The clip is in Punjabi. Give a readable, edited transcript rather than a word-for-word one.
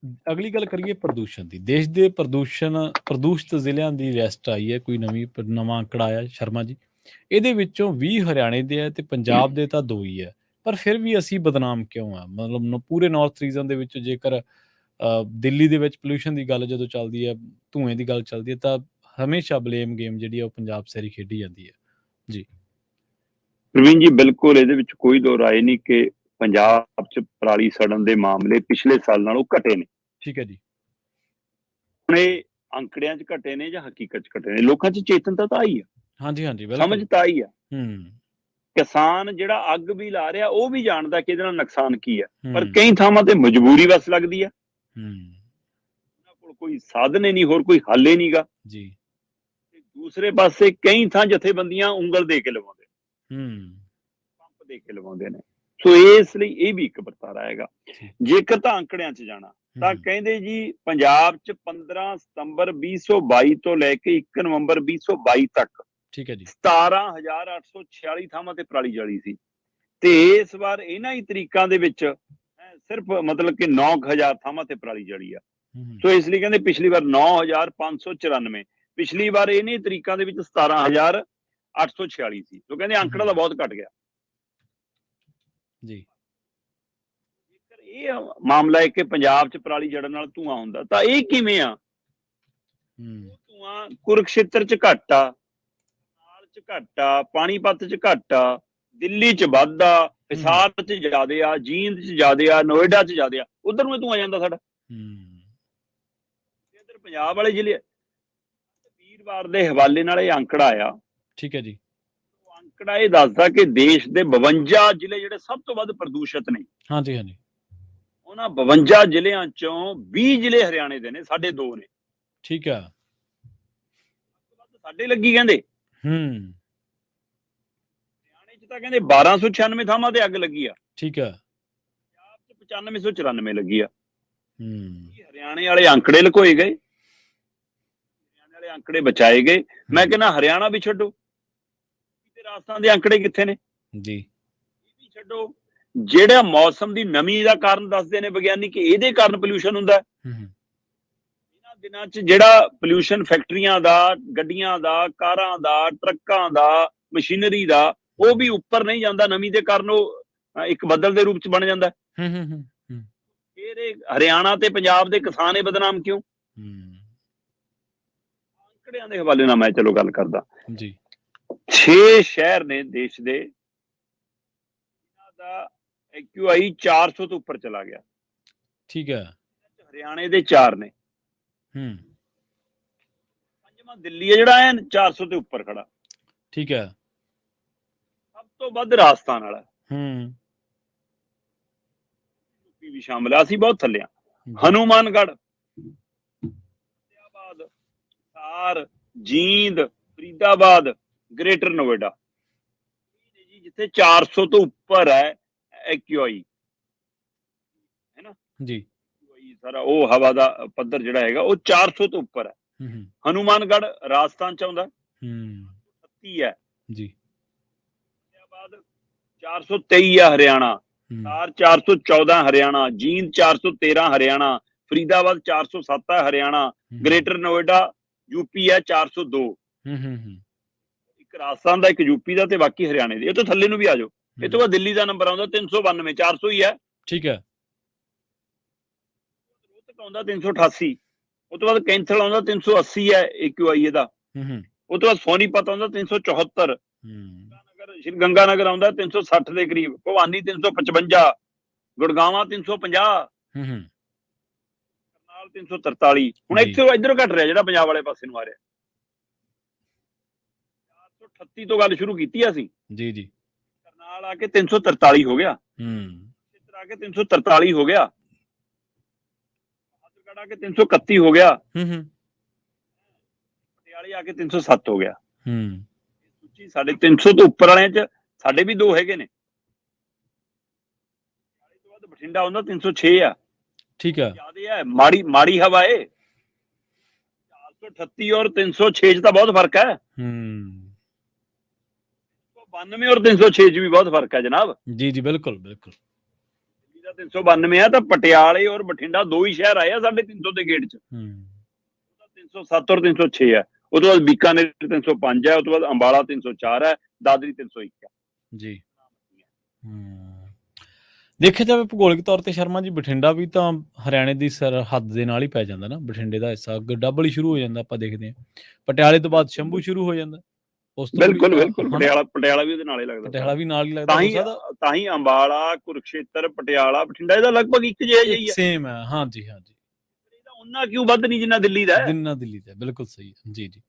ਅਗਲੀ ਗੱਲ ਕਰੀਏ ਪ੍ਰਦੂਸ਼ਣ ਦੀ। ਦੇਸ਼ ਦੇ ਪ੍ਰਦੂਸ਼ਿਤ ਜ਼ਿਲ੍ਹਿਆਂ ਦੀ ਲਿਸਟ ਆਈ ਹੈ, ਕੋਈ ਨਵਾਂ ਅੰਕੜਾ ਆਇਆ ਸ਼ਰਮਾ ਜੀ। ਇਹਦੇ ਵਿੱਚੋਂ 20 ਹਰਿਆਣੇ ਦੇ ਹੈ ਤੇ ਪੰਜਾਬ ਦੇ ਤਾਂ 2 ਹੀ ਹੈ। ਪਰ ਫਿਰ ਵੀ ਅਸੀਂ ਬਦਨਾਮ ਕਿਉਂ ਆ? ਮਤਲਬ ਪੂਰੇ ਨਾਰਥ ਰੀਜਨ ਦੇ ਵਿੱਚ ਜੇਕਰ ਦਿੱਲੀ ਦੇ ਵਿੱਚ ਪੋਲਿਊਸ਼ਨ ਦੀ ਗੱਲ ਜਦੋਂ ਚੱਲਦੀ ਹੈ, ਧੂੰਏ ਦੀ ਗੱਲ ਚੱਲਦੀ ਹੈ, ਤਾਂ ਹਮੇਸ਼ਾ ਬਲੇਮ ਗੇਮ ਜਿਹੜੀ ਆ ਉਹ ਪੰਜਾਬ ਸਿਰ ਹੀ ਖੇਡੀ ਜਾਂਦੀ ਹੈ ਜੀ। ਪ੍ਰਵੀਨ ਜੀ, ਬਿਲਕੁਲ ਇਹਦੇ ਵਿੱਚ ਕੋਈ ਦੋ ਰਾਏ ਨਹੀਂ ਕਿ ਪੰਜਾਬ 'ਚ ਪਰਾਲੀ ਸੜਨ ਦੇ ਮਾਮਲੇ ਪਿਛਲੇ ਸਾਲ ਨਾਲੋਂ ਘਟੇ ਨੇ। ਠੀਕ ਹੈ ਜੀ। ਹੁਣ ਇਹ ਅੰਕੜਿਆਂ 'ਚ ਘਟੇ ਨੇ ਜਾਂ ਹਕੀਕਤ 'ਚ ਘਟੇ ਨੇ, ਲੋਕਾਂ 'ਚ ਚੇਤਨਤਾ ਤਾਂ ਆਈ ਆ, ਹਾਂਜੀ ਹਾਂਜੀ, ਸਮਝ ਤਾਂ ਆਈ ਆ। ਹੂੰ। ਕਿਸਾਨ ਜਿਹੜਾ ਅੱਗ ਵੀ ਲਾ ਰਿਹਾ ਉਹ ਵੀ ਜਾਣਦਾ ਕਿ ਇਹਦੇ ਨਾਲ ਨੁਕਸਾਨ ਕੀ ਆ, ਪਰ ਹੂੰ। ਕਈ ਥਾਵਾਂ ਤੇ ਮਜਬੂਰੀ ਵਸ ਲੱਗਦੀ ਆ। ਹੂੰ। ਉਹਨਾਂ ਕੋਲ ਕੋਈ ਸਾਧਨ ਹੀ ਨਹੀਂ, ਹੋਰ ਕੋਈ ਹੱਲ ਹੀ ਨਹੀਂਗਾ ਜੀ। ਦੂਸਰੇ ਪਾਸੇ ਕਈ ਥਾਂ ਜਥੇਬੰਦੀਆਂ ਉਂਗਲ ਦੇ ਕੇ ਲਵਾਉਂਦੇ, ਪੰਪ ਦੇ ਕੇ ਲਵਾਉਂਦੇ ਨੇ। ਸੋ ਇਸ ਲਈ ਇਹ ਵੀ ਇੱਕ ਵਰਤਾਰਾ ਹੈਗਾ। ਜੇਕਰ ਤਾਂ ਅੰਕੜਿਆਂ 'ਚ ਜਾਣਾ ਤਾਂ ਕਹਿੰਦੇ ਜੀ ਪੰਜਾਬ 'ਚ 15 ਸਤੰਬਰ 2022 ਤੋਂ ਲੈ ਕੇ 1 ਨਵੰਬਰ 2022 ਤੱਕ, ਠੀਕ ਹੈ ਜੀ, 17,846 ਥਾਵਾਂ ਤੇ ਪਰਾਲੀ ਜਲੀ ਸੀ। ਤੇ ਇਸ ਵਾਰ ਇਹਨਾਂ ਹੀ ਤਰੀਕਾਂ ਦੇ ਵਿੱਚ ਸਿਰਫ ਮਤਲਬ ਕਿ 9,000 ਥਾਵਾਂ ਤੇ ਪਰਾਲੀ ਜਲੀ ਆ। ਸੋ ਇਸ ਲਈ ਕਹਿੰਦੇ ਪਿਛਲੀ ਵਾਰ 9,594, ਪਿਛਲੀ ਵਾਰ ਇਹਨੇ ਤਰੀਕਾਂ ਦੇ ਵਿੱਚ 17,846 ਸੀ। ਸੋ ਕਹਿੰਦੇ ਅੰਕੜਾ ਤਾਂ ਬਹੁਤ ਘਟ ਗਿਆ ਜੀ। ਇਹ ਮਾਮਲਾ ਹੈ ਕਿ ਪੰਜਾਬ 'ਚ ਪਰਾਲੀ ਜੜਨ ਨਾਲ ਧੂਆਂ ਹੁੰਦਾ, ਤਾਂ ਇਹ ਕਿਵੇਂ ਆ? ਧੂਆਂ ਕੁਰੂਕਸ਼ੇਤਰ 'ਚ ਘੱਟ ਆ, ਨਾਲ 'ਚ ਘੱਟ ਆ, ਪਾਣੀਪਤ 'ਚ ਘੱਟ ਆ, ਦਿੱਲੀ 'ਚ ਵੱਧ ਆ, ਹਿਸਾਰ 'ਚ ਜ਼ਿਆਦੇ ਆ, ਜੀਂਦ 'ਚ ਜ਼ਿਆਦੇ ਆ, ਨੋਇਡਾ 'ਚ ਜ਼ਿਆਦੇ ਆ। ਉਧਰ ਨੂੰ ਧੂਆਂ ਜਾਂਦਾ ਸਾਡਾ। ਇੱਧਰ ਪੰਜਾਬ ਵਾਲੇ ਜ਼ਿਲ੍ਹੇ ਵੀਰਵਾਰ ਦੇ ਹਵਾਲੇ ਨਾਲ ਇਹ ਅੰਕੜਾ ਆਇਆ। ਠੀਕ ਹੈ ਜੀ। ਅੰਕੜਾ ਇਹ ਦੱਸਦਾ ਕਿ ਦੇਸ਼ ਦੇ 52 ਜ਼ਿਲ੍ਹੇ ਜਿਹੜੇ ਸਭ ਤੋਂ ਵੱਧ ਪ੍ਰਦੂਸ਼ਿਤ ਨੇ, ਹਾਂਜੀ ਹਾਂਜੀ, ਉਹਨਾਂ 52 ਜ਼ਿਲ੍ਹਿਆਂ ਚੋਂ 20 ਜ਼ਿਲ੍ਹੇ ਹਰਿਆਣੇ ਦੇ ਨੇ, ਸਾਡੇ 2 ਨੇ। ਠੀਕ ਆ। ਸਾਡੇ ਲੱਗੀ ਕਹਿੰਦੇ। ਹਰਿਆਣੇ 'ਚ ਤਾਂ ਕਹਿੰਦੇ 1296 ਥਾਵਾਂ ਤੇ ਅੱਗ ਲੱਗੀ ਆ। ਠੀਕ ਆ। ਪੰਜਾਬ 'ਚ 9594 ਲੱਗੀ ਆ। ਹਰਿਆਣੇ ਵਾਲੇ ਅੰਕੜੇ ਲੁਕੋਏ ਗਏ, ਹਰਿਆਣੇ ਵਾਲੇ ਅੰਕੜੇ ਬਚਾਏ ਗਏ। ਮੈਂ ਕਹਿੰਦਾ ਹਰਿਆਣਾ ਵੀ ਛੱਡੋ, ਤੇ ਰਾਜਸਥਾਨ ਦੇ ਅੰਕੜੇ ਕਿੱਥੇ ਨੇ ਜੀ? ਇਹ ਵੀ ਛੱਡੋ। ਜਿਹੜਾ ਮੌਸਮ ਦੀ ਨਮੀ ਦਾ ਕਾਰਨ ਦੱਸਦੇ ਨੇ ਵਿਗਿਆਨੀ ਕਿ ਇਹਦੇ ਕਾਰਨ ਪੋਲਿਊਸ਼ਨ ਹੁੰਦਾ। ਇਹਨਾਂ ਦਿਨਾਂ 'ਚ ਜਿਹੜਾ ਪੋਲਿਊਸ਼ਨ ਫੈਕਟਰੀਆਂ ਦਾ, ਗੱਡੀਆਂ ਦਾ, ਕਾਰਾਂ ਦਾ, ਟਰੱਕਾਂ ਦਾ, ਮਸ਼ੀਨਰੀ ਦਾ, ਉਹ ਵੀ ਉੱਪਰ ਨਹੀਂ ਜਾਂਦਾ ਨਮੀ ਦੇ ਕਾਰਨ। ਉਹ ਇੱਕ ਬੱਦਲ ਦੇ ਰੂਪ 'ਚ ਬਣ ਜਾਂਦਾ। ਇਹ ਹਰਿਆਣਾ ਤੇ ਪੰਜਾਬ ਦੇ ਕਿਸਾਨ ਇਹ ਬਦਨਾਮ ਕਿਉਂ? ਅੰਕੜਿਆਂ ਦੇ ਹਵਾਲੇ ਨਾਲ ਮੈਂ ਚਲੋ ਗੱਲ ਕਰਦਾ ਜੀ। 6 ਸ਼ਹਿਰ ਨੇ ਦੇਸ਼ ਦੇ, ਇਹਨਾਂ ਦਾ AQI 400 ਤੋਂ ਉੱਪਰ ਚਲਾ ਗਿਆ। ਠੀਕ ਹੈ। ਹਰਿਆਣੇ ਦੇ 4 ਨੇ। ਪੰਜਵਾਂ ਦਿੱਲੀ ਹੈ ਜਿਹੜਾ ਐ 400 ਤੇ ਉੱਪਰ ਖੜਾ। ਠੀਕ ਹੈ। ਸਭ ਤੋਂ ਵੱਧ ਰਾਜਸਥਾਨ ਵਾਲਾ। ਯੂਪੀ ਵੀ ਸ਼ਾਮਲ ਆ, ਅਸੀਂ ਬਹੁਤ ਥੱਲੇ ਆ। ਹਨੂਮਾਨਗੜ੍ਹ, ਸਾਰ, ਜੀਂਦ, ਫਰੀਦਾਬਾਦ, ਗ੍ਰੇਟਰ ਨੋਇਡਾ, ਜਿੱਥੇ 400 ਤੋਂ ਉੱਪਰ ਹੈ AQI, ਹੈ ਨਾ ਜੀ। ਸਾਰਾ ਉਹ ਹਵਾ ਦਾ ਪੱਧਰ ਜਿਹੜਾ ਹੈਗਾ ਉਹ 400 ਤੋਂ ਉੱਪਰ ਹੈ। ਹਨੂਮਾਨਗੜ੍ਹ ਰਾਜਸਥਾਨ 'ਚ ਆਉਂਦਾ, 30 ਹੈ ਜੀ। ਫਰੀਦਾਬਾਦ 423 ਆ ਹਰਿਆਣਾ, ਸਾਰ 414 ਹਰਿਆਣਾ, ਜੀਂਦ 413 ਹਰਿਆਣਾ, ਫਰੀਦਾਬਾਦ 407 ਹੈ ਹਰਿਆਣਾ, ਗ੍ਰੇਟਰ ਨੋਇਡਾ ਯੂਪੀ ਹੈ 402। ਇੱਕ ਰਾਜਸਥਾਨ ਦਾ, ਇੱਕ ਯੂਪੀ ਦਾ ਤੇ ਬਾਕੀ ਹਰਿਆਣੇ ਦੇ। ਇਹ ਤੋਂ ਥੱਲੇ ਨੂੰ ਵੀ ਆ ਜਾਓ। ਇਹ ਤੋਂ ਬਾਅਦ ਦਿੱਲੀ ਦਾ ਨੰਬਰ ਆਉਂਦਾ 392, 400 ਹੀ ਹੈ। ਠੀਕ ਹੈ। ਰੋਹਤਕ ਆਉਂਦਾ 388, ਉਹ ਤੋਂ ਬਾਅਦ ਕੈਂਥਲ ਆਉਂਦਾ 380 ਹੈ AQI ਇਹਦਾ। ਉਹ ਤੋਂ ਬਾਅਦ ਸੋਨੀਪਤ ਆਉਂਦਾ 374, ਸ਼੍ਰੀ ਗੰਗਾਨਗਰ ਆਉਂਦਾ 360 ਦੇ ਕਰੀਬ, ਭਵਾਨੀ 355, ਗੁੜਗਾਵਾਂ 350, ਕਰਨਾਲ 343। ਹੁਣ ਇੱਧਰੋਂ ਘਟ ਰਿਹਾ ਜਿਹੜਾ ਪੰਜਾਬ ਵਾਲੇ ਪਾਸੇ ਨੂੰ ਆ ਰਿਹਾ। 438 ਤੋਂ ਗੱਲ ਸ਼ੁਰੂ ਕੀਤੀ ਅਸੀਂ ਜੀ ਜੀ। ਕਰਨਾਲ ਆ ਕੇ 343 ਹੋ ਗਿਆ, ਇੱਧਰ ਆ ਕੇ 343 ਹੋ ਗਿਆ, ਆ ਕੇ 331 ਹੋ ਗਿਆ, ਪਟਿਆਲੇ ਆ ਕੇ 307 ਹੋ ਗਿਆ। ਸੂਚੀ ਸਾਡੇ 300 ਤੋਂ ਉੱਪਰ ਵਾਲਿਆਂ 'ਚ ਸਾਡੇ ਵੀ 2 ਹੈਗੇ ਨੇ। ਤੋਂ ਬਾਅਦ ਬਠਿੰਡਾ ਆਉਂਦਾ 306 ਆ। ਠੀਕ ਹੈ। ਜ਼ਿਆਦੇ ਹੈ, ਮਾੜੀ ਹਵਾ ਏ। 438 ਔਰ 306 'ਚ ਤਾਂ ਬਹੁਤ ਫਰਕ ਹੈ। 92 ਔਰ 306 'ਚ ਵੀ ਬਹੁਤ ਫਰਕ ਹੈ ਜਨਾਬ। ਜੀ ਜੀ, ਬਿਲਕੁਲ ਬਿਲਕੁਲ। ਦਿੱਲੀ ਦਾ 392 ਆ ਤਾਂ ਪਟਿਆਲੇ ਔਰ ਬਠਿੰਡਾ ਦੋ ਹੀ ਸ਼ਹਿਰ ਆਏ ਆ 350 ਦੇ ਗੇਟ 'ਚ। 307 ਔਰ 306 ਹੈ। ਉਹ ਤੋਂ ਬਾਅਦ ਬੀਕਾਨੇਰ 305 ਹੈ, ਉਹ ਤੋਂ ਬਾਅਦ ਅੰਬਾਲਾ 304 ਹੈ, ਦਾਦਰੀ 301 ਹੈ ਜੀ। ਦੇਖਿਆ ਜਾਵੇ ਭੂਗੋਲਿਕ ਤੌਰ ਤੇ ਸ਼ਰਮਾ ਜੀ, ਬਠਿੰਡਾ ਵੀ ਤਾਂ ਹਰਿਆਣੇ ਦੀ ਸਰਹੱਦ ਦੇ ਨਾਲ ਹੀ ਪੈ ਜਾਂਦਾ ਨਾ, ਬਠਿੰਡੇ ਦਾ ਹਿੱਸਾ ਡਬਲ ਹੀ ਸ਼ੁਰੂ ਹੋ ਜਾਂਦਾ, ਆਪਾਂ ਦੇਖਦੇ ਹਾਂ ਪਟਿਆਲੇ ਤੋਂ ਬਾਅਦ ਸ਼ੰਭੂ ਸ਼ੁਰੂ ਹੋ ਜਾਂਦਾ, ਉਸ ਤੋਂ ਬਿਲਕੁਲ ਬਿਲਕੁਲ ਪਟਿਆਲਾ ਵੀ ਉਹਦੇ ਨਾਲ ਹੀ ਲੱਗਦਾ, ਪਟਿਆਲਾ ਵੀ ਨਾਲ ਹੀ ਲੱਗਦਾ, ਤਾਂ ਹੀ ਅੰਬਾਲਾ, ਕੁਰੂਕਸ਼ੇਤਰ, ਪਟਿਆਲਾ, ਬਠਿੰਡਾ ਇਹਦਾ ਲਗਭਗ ਇੱਕ ਜਿਹਾ ਹੀ ਹੈ, ਸੇਮ ਹੈ। ਹਾਂਜੀ ਹਾਂਜੀ, ਉਹਨਾਂ ਕਿਉਂ ਵੱਧ ਨਹੀਂ ਜਿੰਨਾ ਦਿੱਲੀ ਦਾ, ਜਿੰਨਾ ਦਿੱਲੀ ਦਾ, ਬਿਲਕੁਲ ਸਹੀ ਹੈ ਜੀ ਜੀ।